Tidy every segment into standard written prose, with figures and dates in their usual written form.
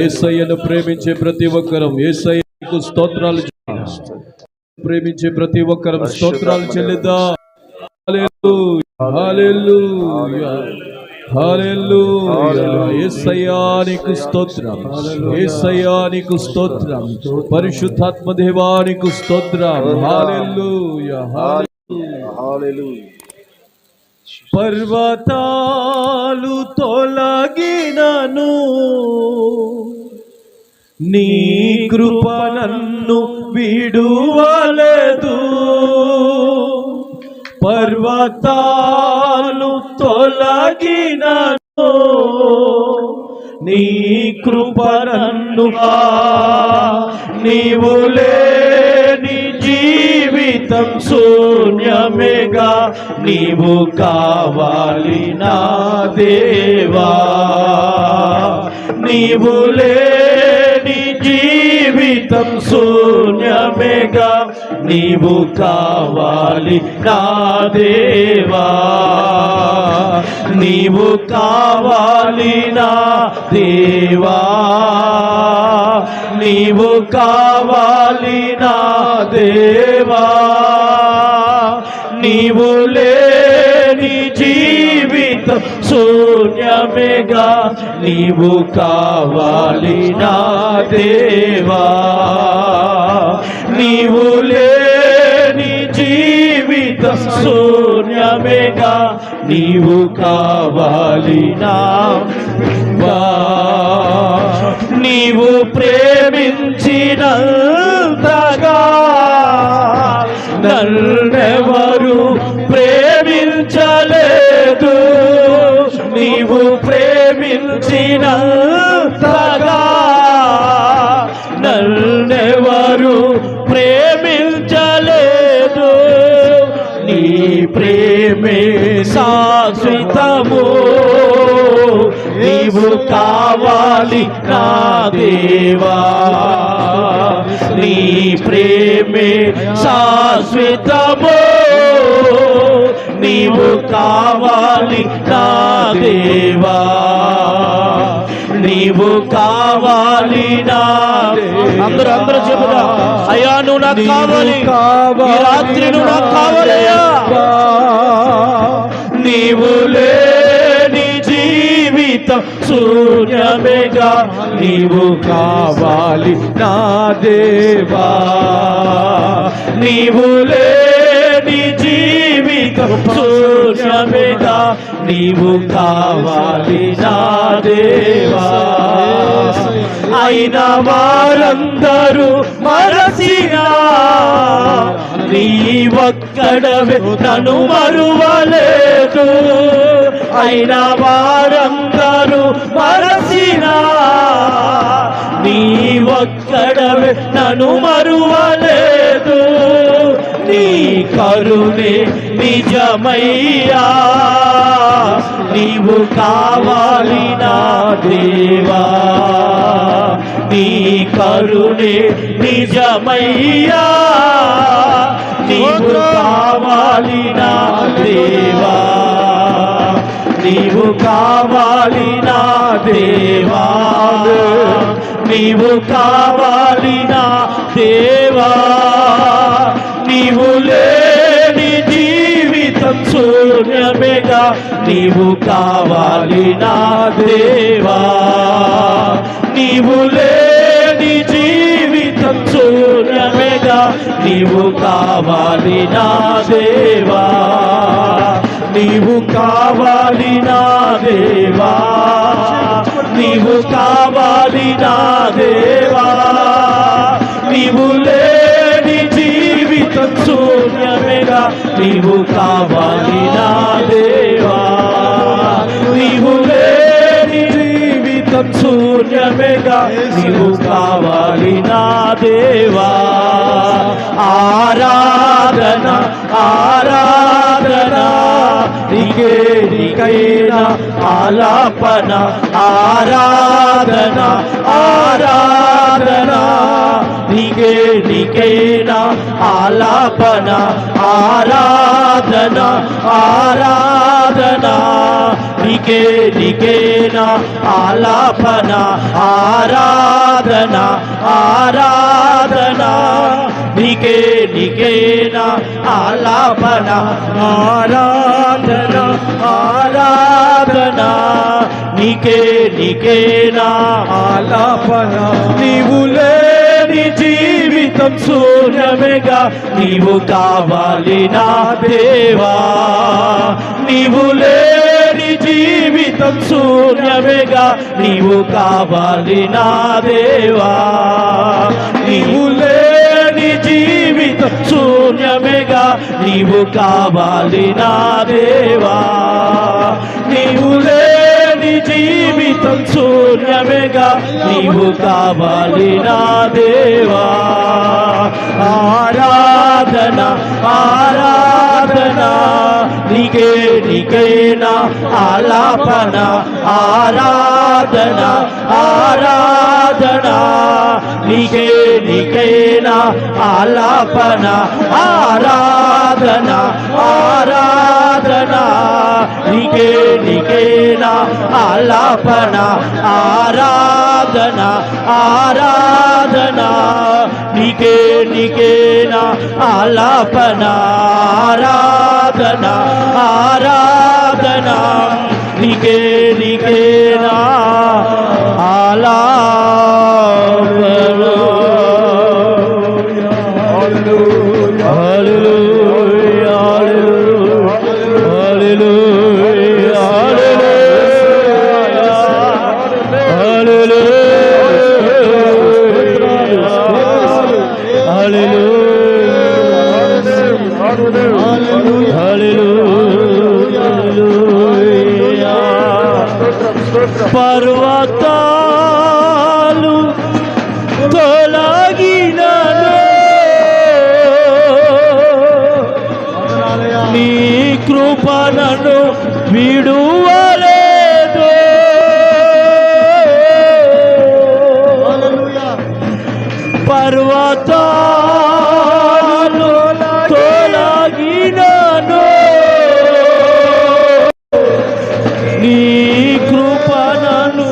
యేసయ్యను ప్రేమించే ప్రతి ఒక్కరం యేసయ్యకు స్తోత్రాలు ప్రేమించే ప్రతి ఒక్కరం స్తోత్రాలు చెల్లిద్దాం. హల్లెలూయా హల్లెలూయా హల్లెలూయా. యేసయ్యా నీకు స్తోత్రం, యేసయ్యా నీకు స్తోత్రం, పరిశుద్ధాత్మ దేవా నీకు స్తోత్రం. హల్లెలూయా హల్లెలూయా. పర్వతాలు తొలగినను నీ కృప నన్ను విడువలేదు. పర్వతాలు తొలగినను నీ కృప నన్ను, నీవు లేని జీవితం శూన్యమేగా, నీవు కావాలి నా దేవా. నీవు లేని జీవితం శూన్యమేగా, నీవు కావాలి నా దేవా. నీవు కావాలి నా దేవా, నీవు కావాలి నా దేవా. నీవు లేని జీవితం శూన్యమేగా, నీవు కావాలి నా దేవా. నీవు లేని జీవితం శూన్యమేగా, నీవు కావాలి నా దేవా. నీవు ప్రేమించినంతగా నన్నెవరు ప్రేమించలేదు. నీవు ప్రేమించినంతగా నన్నెవరు ప్రేమించలేదు. నీ ప్రేమే శాశ్వతము, నీవు కావాలి నా దేవా. నీ ప్రేమే శాశ్వతము, నీవు కావాలి నా దేవా. నీవు కావాలి నా దేవా. అందరూ చెబుదా, అయ్యా నువ్వు నాకు కావాలి, ఈ రాత్రి నువ్వు నాకు కావాలయ్యా. నీవు లేని జీవితం శూన్యమేగా, నీవు కావాలి నా దేవా. నీవు లేని జీవితం శూన్యమేగా, నీవు కావాలి నా దేవా. అయిన వారందరూ మరచినా నీ ఒక్కడవే నన్ను మరువలేదు. అయిన వారందరూ మరచినా నీ ఒక్కడవే నన్ను మరువలేదు. నీ కరుణే నిజమయ్యా, నీవు కావాలి నా దేవా. నీ కరుణే నిజమయ్యా, నీవు కావాలి నా దేవా. నీవు కావాలి నా దేవా. నీవు కావాలి నా దేవా. నీవు లేని జీవితం శూన్యమేగా, నీవు కావాలి నా దేవా. నీవు లేని జీవితం శూన్యమేగా, నీవు కావాలి నా దేవా. నీవు కావాలి నా దేవా. నీవు కావాలి నా దేవా. నీవు లేని జీవితం శూన్యమేగా, నీవు కావాలి నా దేవా. నీవు లేని జీవితం శూన్యమేగా, నీవు కావాలి నా దేవా. ఆరాధన ఆరాధన నీకే, నీకైనా ఆలాపన. ఆరాధన ఆరాధన నీకే, నీకైనా ఆలాపన. ఆరాధన ఆరాధన నీకే నీకే నా ఆలాపన ఆరాధన ఆరాధన నీకే నీకే నా ఆలాపన ఆరాధన ఆరాధన నీకే నీకే నా ఆలాపన నీవు లేని జీవితం శూన్యమేగా నీవు కావాలి నా దేవా నీవు లేని జీవితం శూన్యమేగా నీవు కావాలి నా దేవా నీవు లేని జీవితం శూన్యమేగా నీవు కావాలి నా దేవా నీవు లేని జీవితం శూన్యమేగా నీవు కావాలి నా దేవా ఆరాధన ఆరాధన నీకే నీకే నా ఆలాపన ఆరాధన ఆరాధన నీకే నీకే నా ఆలాపన ఆరాధన ఆరాధన నీకే నీకే నా ఆలాపన ఆరాధన ఆరాధన నీకే నీకే నా ఆలాపన ఆరాధన ఆరాధన నీకే నీకే నా ఆలాపన హల్లెలూయా హల్లెలూయా పర్వతాలు తొలగినను నీ కృప నన్ను విడువలేదు పర్వతాలు తొలగినను నీ కృప నన్ను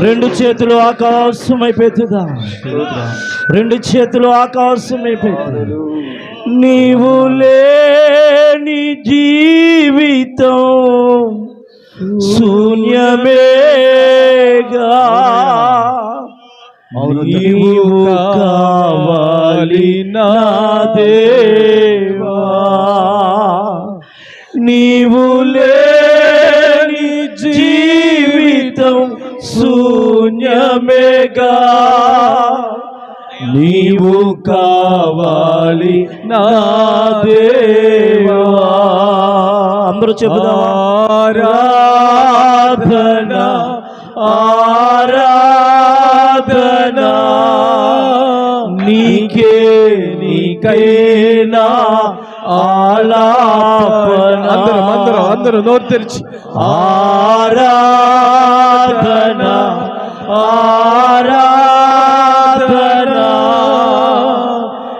రెండు చేతులు ఆకాశమైపోతుందా రెండు చేతులు ఆకాశమైపోతుంది నీవు లేని జీవితం శూన్యమేగా నీవు కావాలి నా దేవా నీవు లేని జీవితం శూన్యమేగా నీవు కావాలి నా దేవా అందరూ చెబుదాం ఆరాధన ఆరాధన నీకే నీకైనా ఆలాపన అందరూ నోరు తెరిచి ఆరాధన ఆరాధన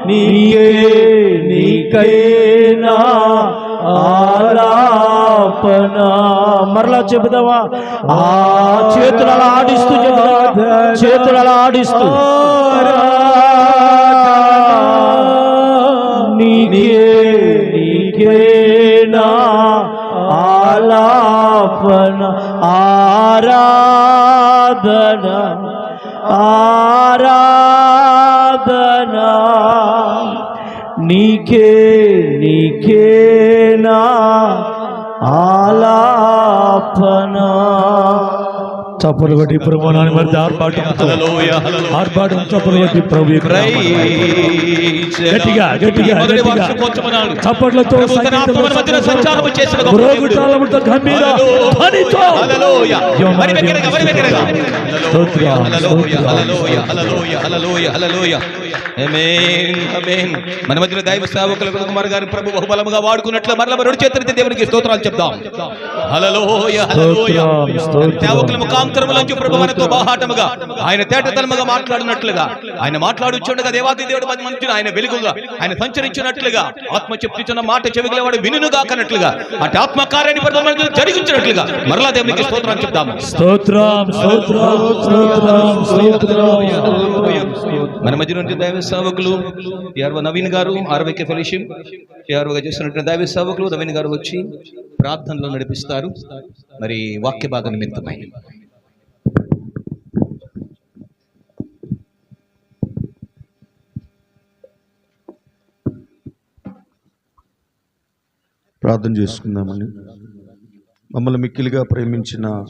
నీకే నీకైనా ఆలాపన మరలా చెబుదావా ఆ చేతులు అలా ఆడిస్తూ చెబుదావా చేతులు అలా ఆడిస్తూ నీకే నీకేనా ఆలాపన ఆరాధన ఆరాధన నీకే నీకేనా ఆలాపన చప్పలు కొట్టి ప్రభునాన్ని మరి ఆర్భాటం చప్పలు కొట్టి ప్రభు గట్టిగా గట్టిగా చప్పట్లతో గంభీర ధ్వనితో ఆమేన్ ఆమేన్. మన మధ్యలో దైవ సేవకులు కుమార్ గారు ప్రభు బహుబలముగా వాడుకున్నట్లు మరల రెండు చేతులెత్తి దేవునికి స్తోత్రాలు చెప్దాం. హల్లెలూయా హల్లెలూయా. సేవకుల ముఖాంతరములంచు ప్రభు మనతో బాహాటముగా ఆయన తేటతనముగా మాట్లాడినట్లుగా ఆయన మాట్లాడుచుండగా దేవాది దేవుడు పది మందిని ఆయన వెలుగుగా ఆయన సంచరించినట్లుగా ఆత్మ చెప్తున్న మాట చెవిగలవాడు వినుగా కన్నట్లుగా అటు ఆత్మకార్యాన్ని ప్రభు మనకు జరిగించినట్లుగా మరలా దేవునికి స్తోత్రం చెప్దాము. స్తోత్రం స్తోత్రం స్తోత్రం స్తోత్రం. మన మధ్య నుండి దైవ సేవకులు యార్వ నవీన్ గారు ఆర్వైక్య ఫెలోషిప్ యార్వగా చేస్తున్నటువంటి దైవ సేవకులు నవీన్ గారు వచ్చి ప్రార్థనలో నడిపిస్తారు. మరి వాక్య భాగ నిమిత్తమై ప్రార్థన చేసుకుందామని. మమ్మల్ని మిక్కిలిగా ప్రేమించిన